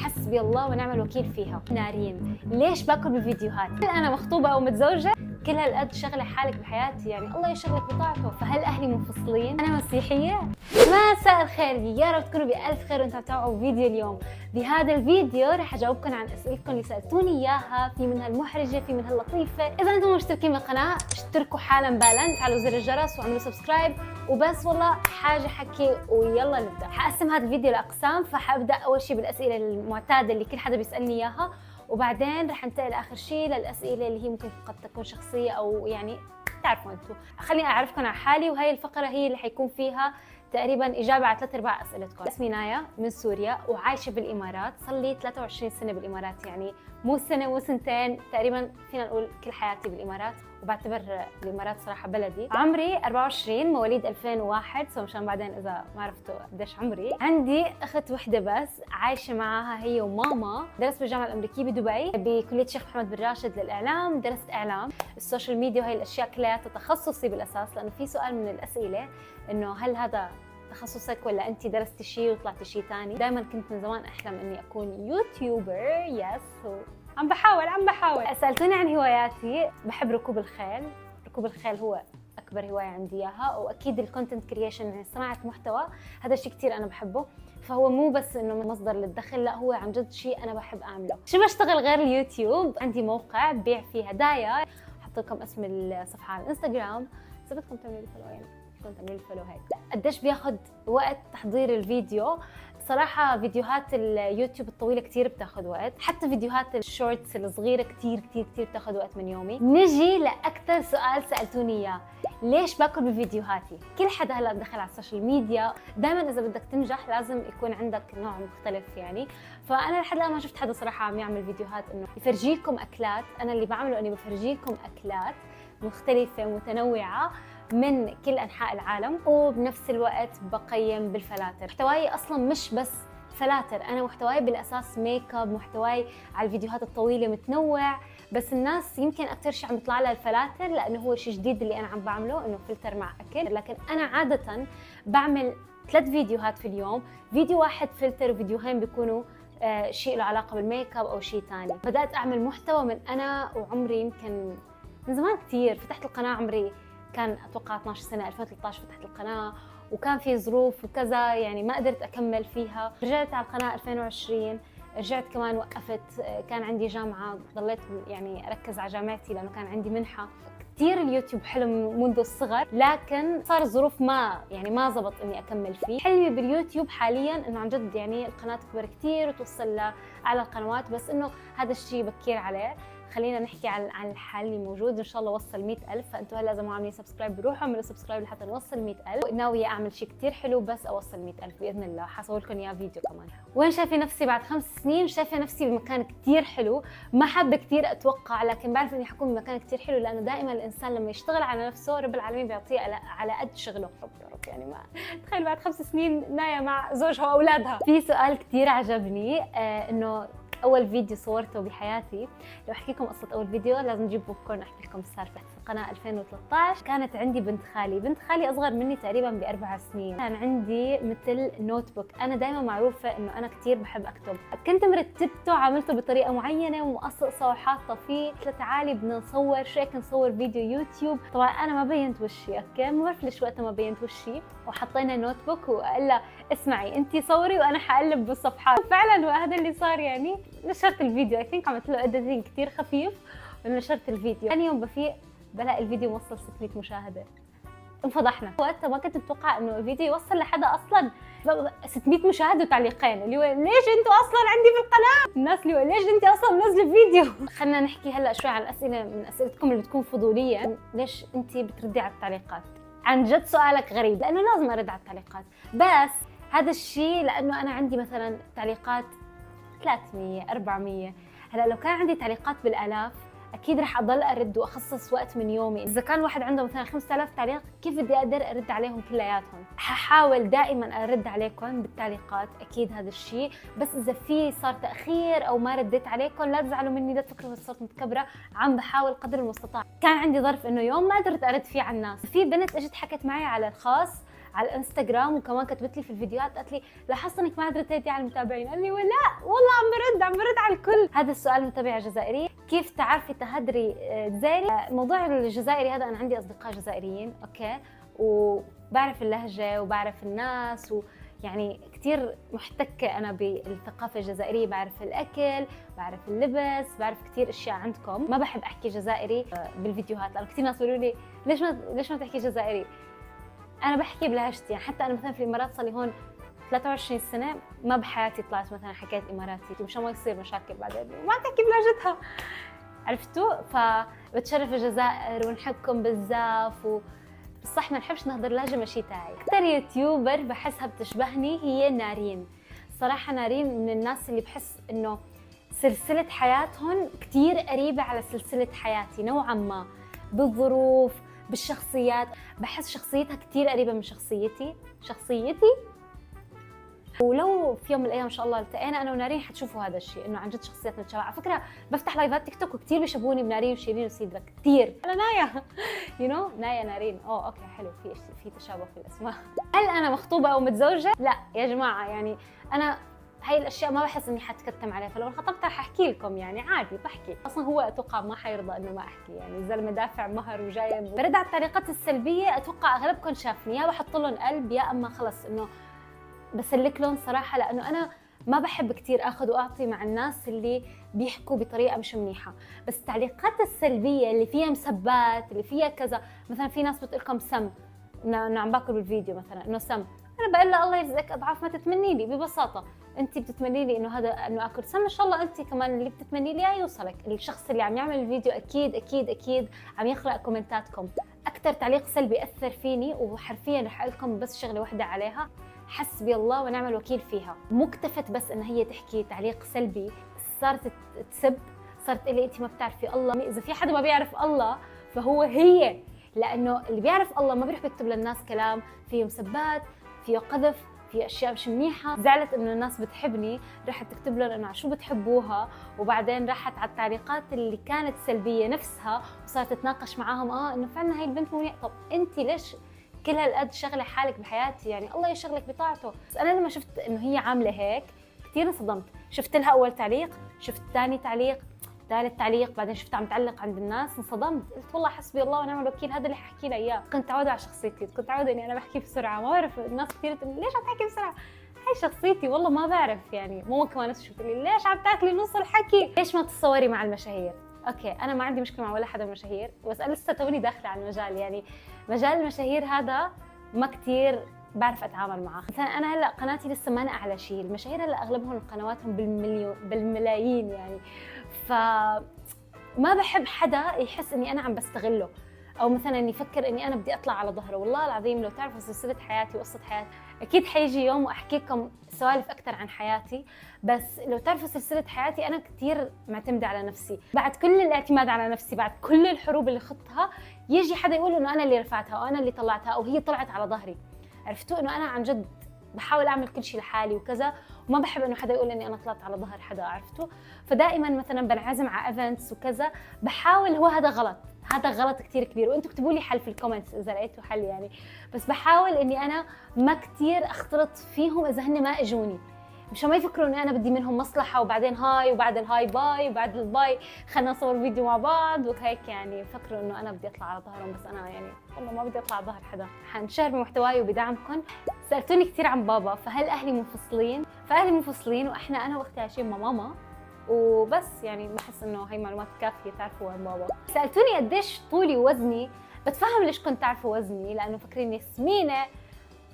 حسبي الله ونعم الوكيل فيها. نارين، ليش باكل بالفيديوهات؟ انا مخطوبه او متزوجه كل هالقد شغله حالك بحياتي، يعني الله يشغلك بطاعته. فهل اهلي منفصلين؟ انا مسيحيه. مساء الخير، يا رب تكونوا بالف خير وانتم بتابعوا فيديو اليوم. بهذا الفيديو رح اجاوبكم عن اسئلتكم اللي سالتوني اياها، في منها المحرجه في منها اللطيفه. اذا انتم مشتركين بالقناه اشتركوا حالا بالا، فعلوا زر الجرس وعملوا سبسكرايب وبس. والله حاجه حكي ويلا نبدا. حقسم هذا الفيديو لاقسام، فحابدا اول شيء بالاسئله المعتاده اللي كل حدا بيسالني اياها، وبعدين رح انتقل اخر شيء للاسئله اللي هي ممكن قد تكون شخصيه او يعني تعرفوا انتم. خليني اعرفكم عن حالي، وهي الفقره هي اللي حيكون فيها تقريبا اجابه على 3/4 اسئلتكم. اسمي نايا من سوريا وعايشه بالامارات، صار لي 23 سنه بالامارات، يعني مو سنه مو سنتين، تقريبا فينا نقول كل حياتي بالامارات، وبعتبر الامارات صراحه بلدي. عمري 24، مواليد 2001، سو مشان بعدين اذا ما عرفتوا قديش عمري. عندي اخت وحده بس عايشه معاها هي وماما. درست بالجامعه الامريكيه بدبي بكليه الشيخ محمد بن راشد للاعلام، درست اعلام. السوشيال ميديا وهي الاشياء كلها تخصصي بالاساس، لانه في سؤال من الاسئله انه هل هذا تخصصك ولا انت درستي شيء وطلعتي شيء ثاني. دائما كنت من زمان احلم اني اكون يوتيوبر، يس، عم بحاول. سالتوني عن هواياتي، بحب ركوب الخيل. ركوب الخيل هو اكبر هوايه عندي اياها، واكيد الكونتنت كرييشن، يعني صناعه محتوى، هذا الشيء كثير انا بحبه. فهو مو بس انه مصدر للدخل، لا هو عن جد شيء انا بحب اعمله. شو بشتغل غير اليوتيوب؟ عندي موقع ببيع فيه هدايا، حط لكم اسم الصفحه على الانستغرام، اذا بدكم تعملوا لي فولو، يعني كنت تعملوا لي فولو هيك. قديش بياخذ وقت تحضير الفيديو؟ صراحة فيديوهات اليوتيوب الطويلة كتير بتاخذ وقت، حتى فيديوهات الشورتس الصغيرة كتير بتاخذ وقت من يومي. نجي لأكثر سؤال سألتوني إياه، ليش باكل بفيديوهاتي؟ كل حدا هلا دخل على السوشيال ميديا، دائما إذا بدك تنجح لازم يكون عندك نوع مختلف يعني. فأنا لحد الآن ما شفت حدا صراحة عم يعمل فيديوهات إنه يفرجيكم أكلات. أنا اللي بعمله إني بفرجيكم أكلات مختلفة متنوعة من كل أنحاء العالم، وبنفس الوقت بقيم بالفلاتر. محتواي أصلاً مش بس فلاتر، أنا محتواي بالأساس ميك اب، محتواي على الفيديوهات الطويلة متنوع، بس الناس يمكن أكثر شيء عم يطلع لها الفلاتر لأنه هو شيء جديد اللي أنا عم بعمله، إنه فلتر مع أكل. لكن أنا عادة بعمل 3 فيديوهات في اليوم، فيديو واحد فلتر وفيديوهين بيكونوا شيء له علاقة بالميك اب أو شيء ثاني. بدأت أعمل محتوى من أنا وعمري يمكن من زمان كثير. فتحت القناة عمري كان اتوقع 12 سنه، 2013 فتحت القناه، وكان في ظروف وكذا يعني ما قدرت اكمل فيها. رجعت على القناه 2020، رجعت كمان وقفت، كان عندي جامعه، ضليت يعني اركز على جامعتي لانه كان عندي منحه. كثير اليوتيوب حلم منذ الصغر، لكن صار الظروف ما زبط اني اكمل فيه. حلمي باليوتيوب حاليا انه عن جد يعني القناه تكبر كثير وتوصل لاعلى القنوات، بس انه هذا الشيء بكير عليه. خلينا نحكي عن الحل اللي موجود. ان شاء الله وصل 100,000، فانتم هلا اذا مو عاملين سبسكرايب روحوا اعملوا سبسكرايب لحتى نوصل 100,000. ناويه اعمل شيء كثير حلو بس اوصل 100,000 باذن الله. حصور لكم اياه فيديو كمان. وين شايفه نفسي بعد 5 سنين؟ شايفه نفسي بمكان كثير حلو، ما حابه كثير اتوقع، لكن بعرف اني حكون بمكان كثير حلو، لانه دائما الانسان لما يشتغل على نفسه رب العالمين بيعطيه على قد شغله. يا رب يعني ما تخيل بعد 5 سنين نايا مع زوجها واولادها. في سؤال كثير عجبني، انه اول فيديو صورته بحياتي. لو احكي لكم قصه اول فيديو لازم نجيب بوب كورن احكي لكم السالفه. في القناه 2013 كانت عندي بنت خالي اصغر مني تقريبا ب4 سنين. كان عندي مثل نوت بوك، انا دائما معروفه انه انا كثير بحب اكتب، كنت مرتبته عملته بطريقه معينه ومقصقصه وحاطه فيه. قلت تعالي بدنا نصور شيء، نصور فيديو يوتيوب. طبعا انا ما بينت وشي، اوكي ما بعرف ليش وقتها ما بينت وشي، وحطينا نوت بوك وقال لها اسمعي انت صوري وانا حقلب بالصفحات. فعلا وهذا اللي صار. يعني نشرت الفيديو، اي ثينك عملت له اديتنج كثير خفيف ونشرت الفيديو. ثاني يوم بفيق بلاقي الفيديو وصل 600 مشاهده. انفضحنا. وقتها ما كنت متوقعه انه الفيديو يوصل لحدا اصلا. 600 مشاهده وتعليقين، اللي هو ليش انتوا اصلا عندي في القناه؟ الناس اللي هو ليش انت اصلا منزله فيديو؟ خلينا نحكي هلا شوي عن الاسئله من اسئلتكم اللي بتكون فضوليه. ليش انت بتردي على التعليقات؟ عن جد سؤالك غريب، لانه لازم ارد على التعليقات، بس هذا الشيء لانه انا عندي مثلا تعليقات 300 400. هلا لو كان عندي تعليقات بالالاف اكيد رح اضل ارد واخصص وقت من يومي. اذا كان واحد عنده مثلا 5000 تعليق، كيف بدي اقدر ارد عليهم كلياتهم؟ ححاول دائما ارد عليكم بالتعليقات، اكيد هذا الشيء. بس اذا في صار تاخير او ما رديت عليكم لا تزعلوا مني، لا تفكروا اني صرت متكبره، عم بحاول قدر المستطاع. كان عندي ظرف انه يوم ما قدرت ارد فيه على الناس. في بنت اجت حكت معي على الخاص على الانستغرام، وكمان كتبت لي في الفيديوهات قالت لي لاحظت انك ما عاد رديتي على المتابعين. قال لي لا والله عم الكل. هذا السؤال متابعة جزائرية، كيف تعرفي تهدري جزائري؟ موضوع الجزائري هذا أنا عندي أصدقاء جزائريين أوكي، وبعرف اللهجة وبعرف الناس يعني كتير محتكة أنا بالثقافة الجزائرية، بعرف الأكل، بعرف اللبس، بعرف كتير أشياء عندكم. ما بحب أحكي جزائري بالفيديوهات لأنه كتير ناس بيقولوا لي ليش ما تحكي جزائري؟ أنا بحكي بلهجتي، يعني حتى أنا مثلا في الإمارات صار لي هون 23 سنة، ما بحياتي طلعت مثلا حكيت إماراتي مشان ما يصير مشاكل بعدين ما تحكي بلهجتها، عرفتوا؟ فبتشرف الجزائر ونحبكم بزاف صح ما نحبش نهضر لهجة ماشي تاعي. أكثر يوتيوبر بحسها بتشبهني هي نارين. صراحة نارين من الناس اللي بحس إنه سلسلة حياتهم كتير قريبة على سلسلة حياتي نوعاً ما، بالظروف بالشخصيات، بحس شخصيتها كتير قريبة من شخصيتي. ولو في يوم من الايام ان شاء الله التقينا انا ونارين حتشوفوا هذا الشيء انه عن جد شخصياتنا تشابه. على فكره بفتح لايفات تيك توك وكثير بيشبهوني بنارين وشيرين وسيدرا كثير. انا نايا نايا نارين. اوكي حلو، في تشابه في الاسماء. هل انا مخطوبه او متزوجه؟ لا يا جماعه، يعني انا هاي الاشياء ما بحس اني حتكتم عليها، فلو انخطبت رح احكي لكم يعني عادي بحكي. اصلا هو اتوقع ما حيرضى انه ما احكي، يعني الزلمه دافع مهر وجايب. برد على التعليقات السلبيه، اتوقع اغلبكم شافني يا بحط لهم قلب يا اما خلص انه بسلك لهم صراحه، لانه انا ما بحب كثير اخذ واعطي مع الناس اللي بيحكوا بطريقه مش منيحه. بس التعليقات السلبيه اللي فيها مسبات اللي فيها كذا، مثلا في ناس بتقول لكم سم انه عم باكل بالفيديو مثلا انه سم، انا بقول لها الله يرزقك اضعاف ما تتمني لي. ببساطه انت بتتمني لي انه هذا انه اكل سم، ان شاء الله انت كمان اللي بتتمني لي يوصلك. الشخص اللي عم يعمل الفيديو اكيد اكيد اكيد عم يقرا كومنتاتكم. اكثر تعليق سلبي اثر فيني وحرفيا رح اقول لكم بس شغله واحده عليها، حسبي الله ونعم الوكيل فيها. مو اكتفت بس ان هي تحكي تعليق سلبي، صارت تسب، صارت تقول لي انت ما بتعرفي الله. اذا في حدا ما بيعرف الله فهو هي، لانه اللي بيعرف الله ما بيروح بيكتب للناس كلام فيه مسبات، فيه قذف، في اشياء مش منيحه. زعلت انه الناس بتحبني، راحت تكتب لهم انه شو بتحبوها، وبعدين راحت على التعليقات اللي كانت سلبيه نفسها وصارت تتناقش معاهم انه فعلا هاي البنت مو منيحه. طب انت ليش كل هالقد شغله حالك بحياتي؟ يعني الله يشغلك بطاعته. بس انا لما شفت انه هي عامله هيك كثير انصدمت. شفت لها اول تعليق، شفت ثاني تعليق، ثالث تعليق، بعدين شفت عم تعلق عند الناس، انصدمت. قلت والله حسبي الله ونعم الوكيل، هذا اللي حكي لها اياه. كنت عودة على شخصيتي، كنت عودة اني انا بحكي بسرعه، ما بعرف الناس كثير تقول ليش عم تحكي بسرعه، هاي شخصيتي والله ما بعرف. يعني مو كمان ناس شو لي ليش عم تاكلي نص الحكي. ليش ما تتصوري مع المشاهير؟ اوكي انا ما عندي مشكله مع ولا حدا من المشاهير، بس انا لسه توني داخله على المجال. يعني مجال المشاهير هذا ما كثير بعرف اتعامل معه. مثلا انا هلا قناتي لسه ما اعلى شيء، المشاهير هلا اغلبهم قنواتهم بالملايين يعني، ف ما بحب حدا يحس اني انا عم بستغله، او مثلا يفكر اني انا بدي اطلع على ظهره. والله العظيم لو تعرفوا سلسله حياتي وقصه حياتي، اكيد حيجي يوم واحكي لكم سوالف اكثر عن حياتي، بس لو تعرفوا سلسله حياتي انا كثير معتمده على نفسي. بعد كل الاعتماد على نفسي، بعد كل الحروب اللي خضتها، يجي حدا يقول انه انا اللي رفعتها او انا اللي طلعتها او هي طلعت على ظهري. عرفتوا انه انا عن جد بحاول اعمل كل شيء لحالي وكذا، وما بحب انه حدا يقول اني انا طلعت على ظهر حدا. عرفتوا؟ فدائما مثلا بنعزم على ايفنتس وكذا، بحاول، هو هذا غلط، هذا غلط كثير كبير، وانتم اكتبوا لي حل في الكومنتس اذا لقيتوا حل يعني. بس بحاول اني انا ما كثير اختلط فيهم اذا هن ما اجوني، مشان ما يفكروا اني انا بدي منهم مصلحه وبعدين هاي وبعد الهاي باي وبعد الباي خلينا نصور فيديو مع بعض وهيك. يعني فكروا انه انا بدي اطلع على ظهرهم، بس انا يعني والله ما بدي اطلع على ظهر حدا. حنشهر بمحتواي وبدعمكم. سالتوني كثير عن بابا، فهل اهلي منفصلين؟ فاهلي منفصلين، واحنا انا واختي عايشين مع ماما وبس. يعني بحس انه هي معلومات كافيه تعرفوا عن بابا. سالتوني قديش طولي ووزني، بتفهم ليش كنت تعرفوا وزني، لانه فاكريني سمينه.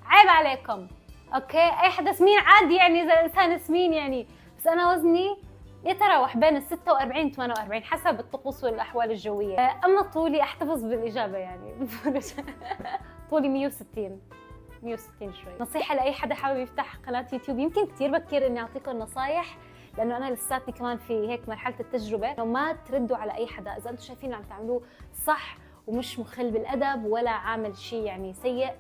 عيب عليكم، اوكي؟ اي حدا سمين عادي يعني اذا الانسان سمين يعني، بس انا وزني يتراوح بين ال 46 و 48 حسب الطقوس والاحوال الجويه. اما طولي احتفظ بالاجابه يعني طولي 160 شوي. نصيحه لاي حدا حابب يفتح قناه يوتيوب، يمكن كثير بكير اني اعطيكم نصايح لانه انا لساتني كمان في هيك مرحله التجربه، انه ما تردوا على اي حدا اذا انتم شايفين عم تعملوه صح ومش مخل بالادب ولا عامل شيء يعني سيء،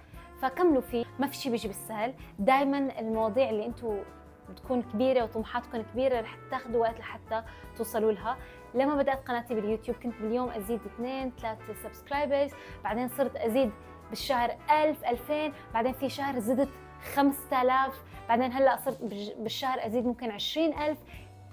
فكملوا فيه. ما في شيء بيجي بالسهل، دائما المواضيع اللي انتم بتكون كبيره وطموحاتكم كبيره رح تاخذوا وقت لحتى توصلوا لها. لما بدات قناتي باليوتيوب كنت باليوم ازيد 2-3 سبسكرايبرز، بعدين صرت ازيد بالشهر 1000-2000، بعدين في شهر زدت 5000، بعدين هلا صرت بالشهر ازيد ممكن 20000.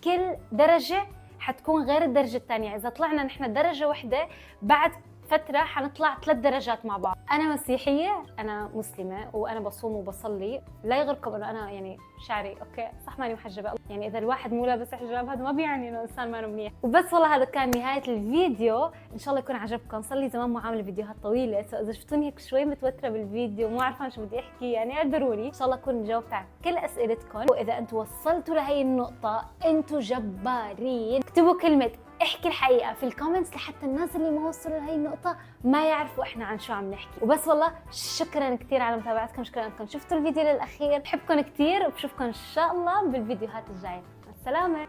كل درجة حتكون غير الدرجة الثانية. إذا طلعنا نحن درجة واحدة بعد فترة حنطلع 3 درجات مع بعض. أنا مسيحية، أنا مسلمة، وأنا بصوم وبصلي. لا يغركم إنه أنا يعني شعري أوكي صح ماني محجبة، يعني إذا الواحد مو لابس حجاب هذا ما بيعني إنه إنسان ما منيح. وبس والله هذا كان نهاية الفيديو، إن شاء الله يكون عجبكم. صار لي زمان مو عاملة فيديوهات طويلة، إذا شفتوني هيك شوي متوترة بالفيديو مو عارفة شو بدي أحكي يعني اعذروني. إن شاء الله أكون جاوبت على كل أسئلتكم، وإذا أنتم وصلتوا لهي النقطة أنتم جبارين. اكتبوا كلمة احكي الحقيقة في الكومنتس لحتى الناس اللي ما وصلوا لهي النقطة ما يعرفوا احنا عن شو عم نحكي. وبس والله شكرا كثير على متابعتكم، شكرا انكم شفتوا الفيديو للأخير، بحبكم كثير وبشوفكم ان شاء الله بالفيديوهات الجاية. مع السلامة.